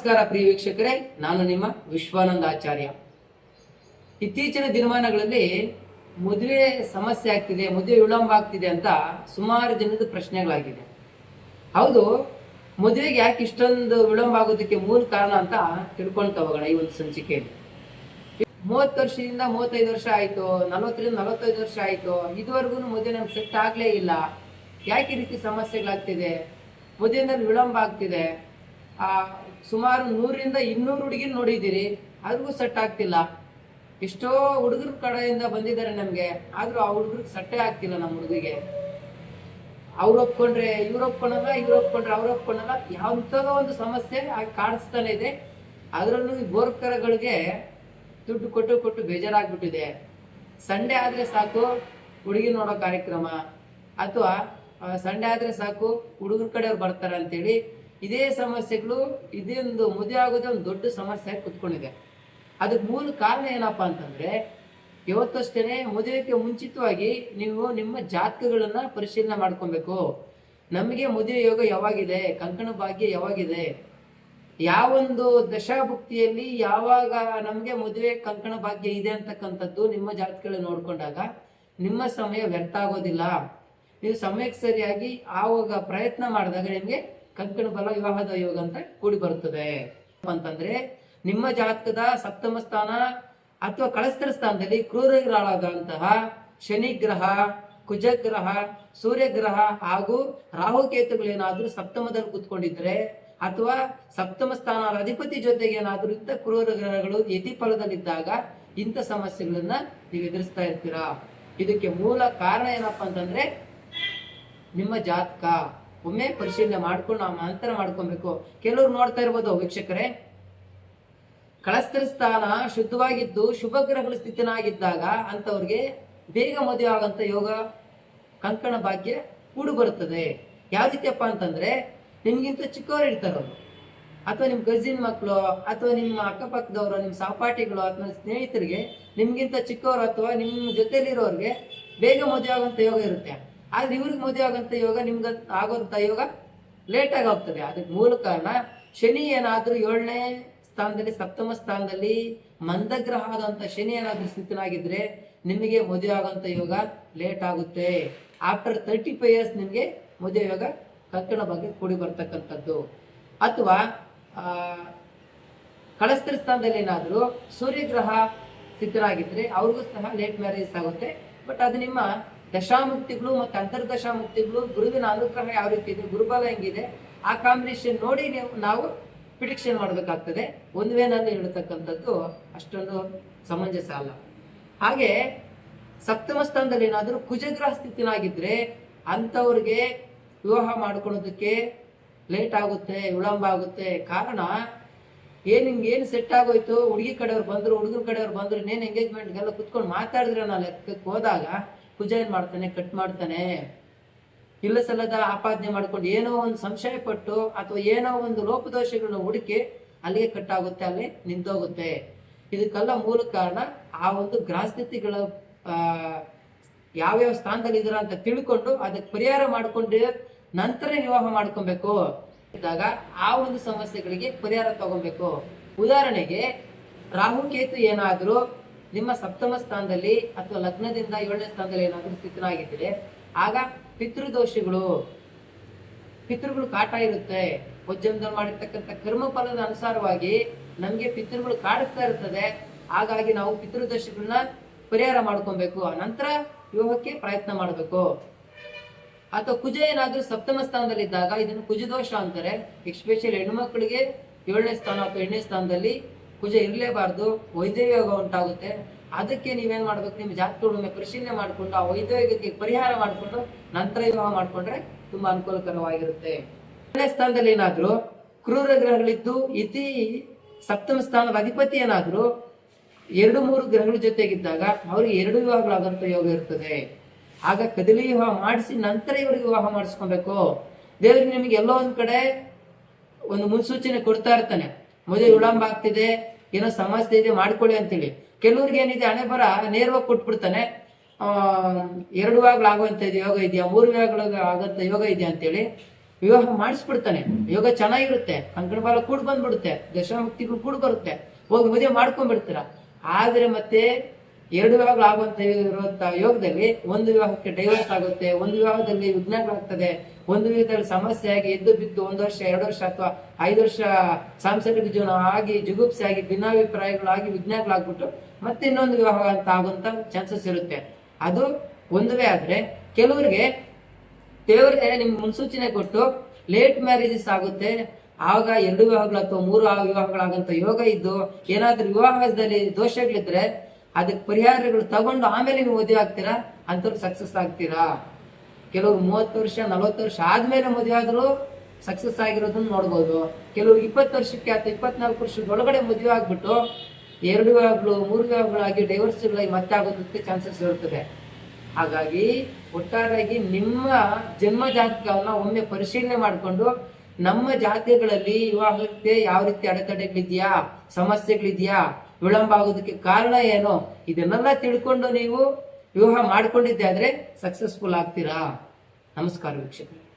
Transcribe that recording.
ನಮಸ್ಕಾರ ಪ್ರಿಯ ವೀಕ್ಷಕರೇ, ನಾನು ನಿಮ್ಮ ವಿಶ್ವಾನಂದ ಆಚಾರ್ಯ. ಇತ್ತೀಚಿನ ದಿನಮಾನಗಳಲ್ಲಿ ಮದುವೆ ಸಮಸ್ಯೆ ಆಗ್ತಿದೆ, ಮದುವೆ ವಿಳಂಬ ಆಗ್ತಿದೆ ಅಂತ ಸುಮಾರು ಜನದ ಪ್ರಶ್ನೆಗಳಾಗಿದೆ. ಹೌದು, ಮದುವೆಗೆ ಯಾಕೆ ಇಷ್ಟೊಂದು ವಿಳಂಬ ಆಗೋದಕ್ಕೆ ಮೂಲ ಕಾರಣ ಅಂತ ತಿಳ್ಕೊಳ್ತಾ ಹೋಗೋಣ ಈ ಒಂದು ಸಂಚಿಕೆಯಲ್ಲಿ. 30 ವರ್ಷದಿಂದ 35 ವರ್ಷ ಆಯ್ತು, 40ರಿಂದ 45 ವರ್ಷ ಆಯ್ತು, ಇದುವರೆಗೂ ಮದುವೆ ನಮ್ಗೆ ಸೆಟ್ ಆಗ್ಲೇ ಇಲ್ಲ. ಯಾಕೆ ಈ ರೀತಿ ಸಮಸ್ಯೆಗಳಾಗ್ತಿದೆ, ಮದುವೆನಲ್ಲಿ ವಿಳಂಬ ಆಗ್ತಿದೆ. ಸುಮಾರು 100ರಿಂದ 200 ಹುಡುಗಿನ ನೋಡಿದ್ದೀರಿ, ಅವ್ರಿಗೂ ಸೆಟ್ ಆಗ್ತಿಲ್ಲ. ಎಷ್ಟೋ ಹುಡುಗರ ಕಡೆಯಿಂದ ಬಂದಿದ್ದಾರೆ ನಮ್ಗೆ, ಆದ್ರೂ ಆ ಹುಡುಗರಿಗೆ ಸೆಟ್ಟೇ ಆಗ್ತಿಲ್ಲ. ನಮ್ಮ ಹುಡುಗಿಗೆ ಅವ್ರು ಒಪ್ಕೊಂಡ್ರೆ ಇವ್ರು ಒಪ್ಕೊಳಲ್ಲ, ಇವ್ರು ಒಪ್ಕೊಂಡ್ರೆ ಅವ್ರು ಒಪ್ಕೊಳಲ್ಲ. ಯಾವಂಥದೋ ಒಂದು ಸಮಸ್ಯೆ ಕಾಣಿಸ್ತಾನೆ ಇದೆ. ಅದರಲ್ಲೂ ಈ ಗೋರ್ಕರಗಳಿಗೆ ದುಡ್ಡು ಕೊಟ್ಟು ಬೇಜಾರಾಗ್ಬಿಟ್ಟಿದೆ. ಸಂಡೇ ಆದ್ರೆ ಸಾಕು ಹುಡುಗಿ ನೋಡೋ ಕಾರ್ಯಕ್ರಮ, ಅಥವಾ ಸಂಡೇ ಆದ್ರೆ ಸಾಕು ಹುಡುಗರ ಕಡೆಯವ್ರು ಬರ್ತಾರೆ ಅಂತೇಳಿ ಇದೇ ಸಮಸ್ಯೆಗಳು, ಇದೊಂದು ಮದುವೆ ಆಗೋದೇ ಒಂದು ದೊಡ್ಡ ಸಮಸ್ಯೆ ಕುತ್ಕೊಂಡಿದೆ. ಅದಕ್ಕೆ ಮೂಲ ಕಾರಣ ಏನಪ್ಪಾ ಅಂತಂದ್ರೆ, ಇವತ್ತಷ್ಟೇ ಮದುವೆಗೆ ಮುಂಚಿತವಾಗಿ ನೀವು ನಿಮ್ಮ ಜಾತಕಗಳನ್ನ ಪರಿಶೀಲನೆ ಮಾಡ್ಕೊಬೇಕು. ನಮಗೆ ಮದುವೆ ಯೋಗ ಯಾವಾಗಿದೆ, ಕಂಕಣ ಭಾಗ್ಯ ಯಾವಾಗಿದೆ, ಯಾವೊಂದು ದಶಾಭುಕ್ತಿಯಲ್ಲಿ ಯಾವಾಗ ನಮಗೆ ಮದುವೆ ಕಂಕಣ ಭಾಗ್ಯ ಇದೆ ಅಂತಕ್ಕಂಥದ್ದು ನಿಮ್ಮ ಜಾತಕಗಳನ್ನ ನೋಡ್ಕೊಂಡಾಗ ನಿಮ್ಮ ಸಮಯ ವ್ಯರ್ಥ ಆಗೋದಿಲ್ಲ. ನೀವು ಸಮಯಕ್ಕೆ ಸರಿಯಾಗಿ ಆವಾಗ ಪ್ರಯತ್ನ ಮಾಡಿದಾಗ ನಿಮಗೆ ಕಂಕಣ ಬಲ ವಿವಾಹದ ಯೋಗ ಅಂತ ಕೂಡಿ ಬರುತ್ತದೆ. ಅಂತಂದ್ರೆ ನಿಮ್ಮ ಜಾತಕದ ಸಪ್ತಮ ಸ್ಥಾನ ಅಥವಾ ಕಳಸ್ತರ ಸ್ಥಾನದಲ್ಲಿ ಕ್ರೂರಗಳಾದಂತಹ ಶನಿ ಗ್ರಹ, ಕುಜಗ್ರಹ, ಸೂರ್ಯಗ್ರಹ ಹಾಗೂ ರಾಹುಕೇತುಗಳೇನಾದ್ರೂ ಸಪ್ತಮದಲ್ಲಿ ಕೂತ್ಕೊಂಡಿದ್ರೆ, ಅಥವಾ ಸಪ್ತಮ ಸ್ಥಾನ ಅಧಿಪತಿ ಜೊತೆಗೆ ಏನಾದ್ರೂ ಇಂಥ ಕ್ರೂರ ಗ್ರಹಗಳು ಯತಿ ಫಲದಲ್ಲಿದ್ದಾಗ ಇಂಥ ಸಮಸ್ಯೆಗಳನ್ನ ನೀವು ಎದುರಿಸ್ತಾ ಇರ್ತೀರಾ. ಇದಕ್ಕೆ ಮೂಲ ಕಾರಣ ಏನಪ್ಪಾ ಅಂತಂದ್ರೆ ನಿಮ್ಮ ಜಾತಕ ಒಮ್ಮೆ ಪರಿಶೀಲನೆ ಮಾಡ್ಕೊಂಡು ನಾವು ಅಂತರ ಮಾಡ್ಕೊಬೇಕು. ಕೆಲವ್ರು ನೋಡ್ತಾ ಇರ್ಬೋದು ವೀಕ್ಷಕರೇ, ಕಳಸ್ತರ ಸ್ಥಾನ ಶುದ್ಧವಾಗಿದ್ದು ಶುಭ ಗ್ರಹಗಳ ಸ್ಥಿತಿನಾಗಿದ್ದಾಗ ಅಂತವ್ರಿಗೆ ಬೇಗ ಮದುವೆ ಆಗಂತ ಯೋಗ ಕಂಕಣ ಭಾಗ್ಯ ಕೂಡು ಬರುತ್ತದೆ. ಯಾವ ರೀತಿಯಪ್ಪ ಅಂತಂದ್ರೆ, ನಿಮ್ಗಿಂತ ಚಿಕ್ಕವರು ಇರ್ತಾರವ್ರು, ಅಥವಾ ನಿಮ್ಮ ಕಸಿನ್ ಮಕ್ಕಳು, ಅಥವಾ ನಿಮ್ಮ ಅಕ್ಕಪಕ್ಕದವರು, ನಿಮ್ಮ ಸಹಪಾಠಿಗಳು, ಅಥವಾ ಸ್ನೇಹಿತರಿಗೆ ನಿಮ್ಗಿಂತ ಚಿಕ್ಕವರು ಅಥವಾ ನಿಮ್ಮ ಜೊತೆಲಿರೋರಿಗೆ ಬೇಗ ಮದುವೆ ಆಗುವಂತ ಯೋಗ ಇರುತ್ತೆ. ಆದ್ರೆ ಇವ್ರಿಗೆ ಮದುವೆ ಆಗಂತ ಯೋಗ ನಿಮ್ಗೆ ಆಗೋಂಥ ಯೋಗ ಲೇಟಾಗಿ ಆಗ್ತದೆ. ಅದಕ್ಕೆ ಮೂಲ ಕಾರಣ ಶನಿ ಏನಾದ್ರೂ 7ನೇ ಸ್ಥಾನದಲ್ಲಿ, ಸಪ್ತಮ ಸ್ಥಾನದಲ್ಲಿ ಮಂದಗ್ರಹ ಆದಂತ ಶನಿ ಏನಾದ್ರೂ ಸ್ಥಿತಿನಾಗಿದ್ರೆ ನಿಮಗೆ ಮದುವೆ ಆಗೋಂಥ ಯೋಗ ಲೇಟ್ ಆಗುತ್ತೆ. ಆಫ್ಟರ್ 35 ಇಯರ್ಸ್ ನಿಮಗೆ ಮದುವೆ ಯೋಗ ಕಂಕಣ ಬಗ್ಗೆ ಕೂಡಿ ಬರ್ತಕ್ಕಂಥದ್ದು. ಅಥವಾ ಕಳಸ್ತರ ಸ್ಥಾನದಲ್ಲಿ ಏನಾದ್ರೂ ಸೂರ್ಯಗ್ರಹ ಸ್ಥಿತರಾಗಿದ್ರೆ ಅವ್ರಿಗೂ ಸಹ ಲೇಟ್ ಮ್ಯಾರೇಜ್ ಆಗುತ್ತೆ. ಬಟ್ ಅದು ನಿಮ್ಮ ದಶಾಮುಕ್ತಿಗಳು ಮತ್ತು ಅಂತರ್ದಶಾಮುಕ್ತಿಗಳು, ಗುರುವಿನ ಅನುಗ್ರಹ ಯಾವ ರೀತಿ ಇದೆ, ಗುರುಬಲ ಹೆಂಗಿದೆ, ಆ ಕಾಂಬಿನೇಷನ್ ನೋಡಿ ನಾವು ಪ್ರಿಡಿಕ್ಷನ್ ಮಾಡಬೇಕಾಗ್ತದೆ. ಒಂದು ವೇನಲ್ಲಿ ಹೇಳ್ತಕ್ಕಂಥದ್ದು ಅಷ್ಟೊಂದು ಸಮಂಜಸ ಅಲ್ಲ. ಹಾಗೆ ಸಪ್ತಮ ಸ್ಥಾನದಲ್ಲಿ ಏನಾದರೂ ಕುಜಗ್ರಹ ಸ್ಥಿತಿನಾಗಿದ್ರೆ ಅಂಥವ್ರಿಗೆ ವಿವಾಹ ಮಾಡ್ಕೊಳ್ಳೋದಕ್ಕೆ ಲೇಟ್ ಆಗುತ್ತೆ, ವಿಳಂಬ ಆಗುತ್ತೆ. ಕಾರಣ ನಿಮ್ಗೇನು ಸೆಟ್ ಆಗೋಯ್ತು, ಹುಡುಗಿ ಕಡೆಯವ್ರು ಬಂದ್ರು, ಹುಡುಗನ ಕಡೆಯವ್ರು ಬಂದ್ರು, ಇನ್ನೇನು ಎಂಗೇಜ್ಮೆಂಟ್ಗೆಲ್ಲ ಕುತ್ಕೊಂಡು ಮಾತಾಡಿದ್ರೆ ನಾವು ಲೆಕ್ಕಕ್ಕೆ ಹೋದಾಗ ಕುಜ ಏನ್ ಮಾಡ್ತಾನೆ, ಕಟ್ ಮಾಡ್ತಾನೆ. ಇಲ್ಲ ಸಲ್ಲದ ಆಪಾದನೆ ಮಾಡ್ಕೊಂಡು ಏನೋ ಒಂದು ಸಂಶಯ ಪಟ್ಟು ಅಥವಾ ಏನೋ ಒಂದು ಲೋಪದೋಷಗಳನ್ನ ಹುಡುಕಿ ಅಲ್ಲಿಗೆ ಕಟ್ಟಾಗುತ್ತೆ, ಅಲ್ಲಿ ನಿಂತೋಗುತ್ತೆ. ಇದಕ್ಕೆಲ್ಲ ಮೂಲ ಕಾರಣ ಆ ಒಂದು ಗ್ರಹಸ್ಥಿತಿಗಳ ಯಾವ್ಯಾವ ಸ್ಥಾನದಲ್ಲಿ ಇದ್ರ ಅಂತ ತಿಳ್ಕೊಂಡು ಅದಕ್ಕೆ ಪರಿಹಾರ ಮಾಡ್ಕೊಂಡು ನಂತರ ವಿವಾಹ ಮಾಡ್ಕೊಬೇಕು. ಇದ್ದಾಗ ಆ ಒಂದು ಸಮಸ್ಯೆಗಳಿಗೆ ಪರಿಹಾರ ತಗೊಬೇಕು. ಉದಾಹರಣೆಗೆ ರಾಹುಕೇತು ಏನಾದ್ರೂ ನಿಮ್ಮ ಸಪ್ತಮ ಸ್ಥಾನದಲ್ಲಿ ಅಥವಾ ಲಗ್ನದಿಂದ 7ನೇ ಸ್ಥಾನದಲ್ಲಿ ಏನಾದ್ರೂ ಸ್ಥಿತನಾಗಿದ್ರೆ ಆಗ ಪಿತೃದೋಷಗಳು, ಪಿತೃಗಳು ಕಾಟ ಇರುತ್ತೆ. ಉಜ್ಜಂದಲ್ಲಿ ಮಾಡಿರ್ತಕ್ಕಂಥ ಕರ್ಮ ಫಲದ ಅನುಸಾರವಾಗಿ ನಮ್ಗೆ ಪಿತೃಗಳು ಕಾಡಿಸ್ತಾ ಇರ್ತದೆ. ಹಾಗಾಗಿ ನಾವು ಪಿತೃದೋಷಗಳನ್ನ ಪರಿಹಾರ ಮಾಡ್ಕೊಬೇಕು, ನಂತರ ವಿವಾಹಕ್ಕೆ ಪ್ರಯತ್ನ ಮಾಡಬೇಕು. ಅಥವಾ ಕುಜ ಏನಾದ್ರೂ ಸಪ್ತಮ ಸ್ಥಾನದಲ್ಲಿ ಇದ್ದಾಗ ಇದನ್ನು ಕುಜದೋಷ ಅಂತಾರೆ. ಎಸ್ಪೆಷಲಿ ಹೆಣ್ಮಕ್ಳಿಗೆ 7ನೇ ಸ್ಥಾನ ಅಥವಾ 8ನೇ ಸ್ಥಾನದಲ್ಲಿ ಕುಜ ಇರಲೇಬಾರ್ದು, ವೈದ್ಯವ್ಯ ಯೋಗ ಉಂಟಾಗುತ್ತೆ. ಅದಕ್ಕೆ ನೀವೇನ್ ಮಾಡ್ಬೇಕು, ನಿಮ್ಮ ಜಾತಕಗಳೊಮ್ಮೆ ಪರಿಶೀಲನೆ ಮಾಡಿಕೊಂಡು ಆ ವೈದ್ಯವ್ಯಕ್ಕೆ ಪರಿಹಾರ ಮಾಡಿಕೊಂಡು ನಂತರ ವಿವಾಹ ಮಾಡ್ಕೊಂಡ್ರೆ ತುಂಬಾ ಅನುಕೂಲಕರವಾಗಿರುತ್ತೆ. 7ನೇ ಸ್ಥಾನದಲ್ಲಿ ಏನಾದ್ರೂ ಕ್ರೂರ ಗ್ರಹಗಳಿದ್ದು ಇತಿ ಸಪ್ತಮ ಸ್ಥಾನದ ಅಧಿಪತಿ ಏನಾದ್ರೂ 2-3 ಗ್ರಹಗಳ ಜೊತೆಗಿದ್ದಾಗ ಅವ್ರಿಗೆ 2 ವಿವಾಹಗಳಾದಂತ ಯೋಗ ಇರ್ತದೆ. ಆಗ ಕದಲಿ ವಿವಾಹ ಮಾಡಿಸಿ ನಂತರ ಇವ್ರಿಗೆ ವಿವಾಹ ಮಾಡಿಸ್ಕೊಬೇಕು. ದೇವ್ರಿಗೆ ನಿಮಗೆ ಎಲ್ಲೋ ಒಂದ್ ಕಡೆ ಒಂದು ಮುನ್ಸೂಚನೆ ಕೊಡ್ತಾ ಇರ್ತಾನೆ, ಮದುವೆ ವಿಳಂಬ ಆಗ್ತಿದೆ, ಏನೋ ಸಮಸ್ಯೆ ಇದೆ, ಮಾಡ್ಕೊಳ್ಳಿ ಅಂತೇಳಿ. ಕೆಲವ್ರಿಗೆ ಏನಿದೆ, ಹಣೆ ಬರ ನೇರವಾಗಿ ಕೊಟ್ಬಿಡ್ತಾನೆ, 2 ವಿವಾಹಗಳಾಗುವಂತ ಯೋಗ ಇದೆಯಾ, 3 ವಿವಾಹಗಳ ಆಗಂತ ಯೋಗ ಇದೆಯಾ ಅಂತೇಳಿ. ವಿವಾಹ ಮಾಡಿಸ್ಬಿಡ್ತಾನೆ. ಯೋಗ ಚೆನ್ನಾಗಿರುತ್ತೆ, ಕಂಕಣ ಬಾಲ ಕೂಡ ಬಂದ್ಬಿಡುತ್ತೆ, ದಶಮುಕ್ತಿಗಳು ಕೂಡ ಬರುತ್ತೆ, ಹೋಗಿ ಮದುವೆ ಮಾಡ್ಕೊಂಡ್ಬಿಡ್ತೀರ. ಆದ್ರೆ ಮತ್ತೆ 2 ವಿವಾಹಗಳಾಗುವಂತ ಇರುವಂತ ಯೋಗದಲ್ಲಿ ಒಂದು ವಿವಾಹಕ್ಕೆ ಡೈವರ್ಸ್ ಆಗುತ್ತೆ, ಒಂದು ವಿವಾಹದಲ್ಲಿ ವಿಘ್ನಗಳಾಗ್ತದೆ, ಒಂದು ವಿವಾಹದಲ್ಲಿ ಸಮಸ್ಯೆ ಆಗಿ ಎದ್ದು ಬಿದ್ದು 1 ವರ್ಷ 2 ವರ್ಷ ಅಥವಾ 5 ವರ್ಷ ಸಾಂಸಾರಿಕ ಜೀವನ ಆಗಿ ಜುಗುಪ್ಸೆ ಆಗಿ ಭಿನ್ನಾಭಿಪ್ರಾಯಗಳಾಗಿ ವಿಘ್ನಗಳಾಗ್ಬಿಟ್ಟು ಮತ್ತೆ ಇನ್ನೊಂದು ವಿವಾಹ ಅಂತ ಆಗುವಂತ ಚಾನ್ಸಸ್ ಇರುತ್ತೆ. ಅದು ಒಂದುವೇ. ಆದ್ರೆ ಕೆಲವರಿಗೆ ದೇವರೇ ನಿಮ್ಗೆ ಮುನ್ಸೂಚನೆ ಕೊಟ್ಟು ಲೇಟ್ ಮ್ಯಾರೇಜಸ್ ಆಗುತ್ತೆ, ಆಗ 2 ವಿವಾಹಗಳು ಅಥವಾ 3 ವಿವಾಹಗಳಾಗಂತ ಯೋಗ ಇದ್ದು ಏನಾದ್ರೂ ವಿವಾಹದಲ್ಲಿ ದೋಷಗಳಿದ್ರೆ ಅದಕ್ಕೆ ಪರಿಹಾರಗಳು ತಗೊಂಡು ಆಮೇಲೆ ನೀವು ಮದುವೆ ಆಗ್ತೀರಾ, ಅಂತವ್ರು ಸಕ್ಸಸ್ ಆಗ್ತೀರಾ. ಕೆಲವ್ರು 30 ವರ್ಷ 40 ವರ್ಷ ಆದ್ಮೇಲೆ ಮದುವೆ ಆದ್ರೂ ಸಕ್ಸಸ್ ಆಗಿರೋದನ್ನ ನೋಡ್ಬೋದು. ಕೆಲವ್ರು 20 ವರ್ಷಕ್ಕೆ ಅಥವಾ 24 ವರ್ಷದ ಒಳಗಡೆ ಮದುವೆ ಆಗ್ಬಿಟ್ಟು 2 ವಿವಾಹಗಳು 3 ವಿವಾಹಗಳಾಗಿ ಡೈವರ್ಸ್ಗಳಾಗಿ ಮತ್ತೆ ಆಗೋದಕ್ಕೆ ಚಾನ್ಸಸ್ ಇರುತ್ತದೆ. ಹಾಗಾಗಿ ಒಟ್ಟಾರೆಯಾಗಿ ನಿಮ್ಮ ಜನ್ಮ ಜಾತಕವನ್ನ ಒಮ್ಮೆ ಪರಿಶೀಲನೆ ಮಾಡಿಕೊಂಡು ನಮ್ಮ ಜಾತಿಗಳಲ್ಲಿ ವಿವಾಹಕ್ಕೆ ಯಾವ ರೀತಿ ಅಡೆತಡೆಗಳಿದ್ಯಾ, ಸಮಸ್ಯೆಗಳಿದ್ಯಾ, ವಿಳಂಬ ಆಗೋದಕ್ಕೆ ಕಾರಣ ಏನು, ಇದನ್ನೆಲ್ಲ ತಿಳ್ಕೊಂಡು ನೀವು ವಿವಾಹ ಮಾಡ್ಕೊಂಡಿದ್ದೆ ಆದ್ರೆ ಸಕ್ಸಸ್ಫುಲ್ ಆಗ್ತೀರಾ. ನಮಸ್ಕಾರ ವೀಕ್ಷಕರು.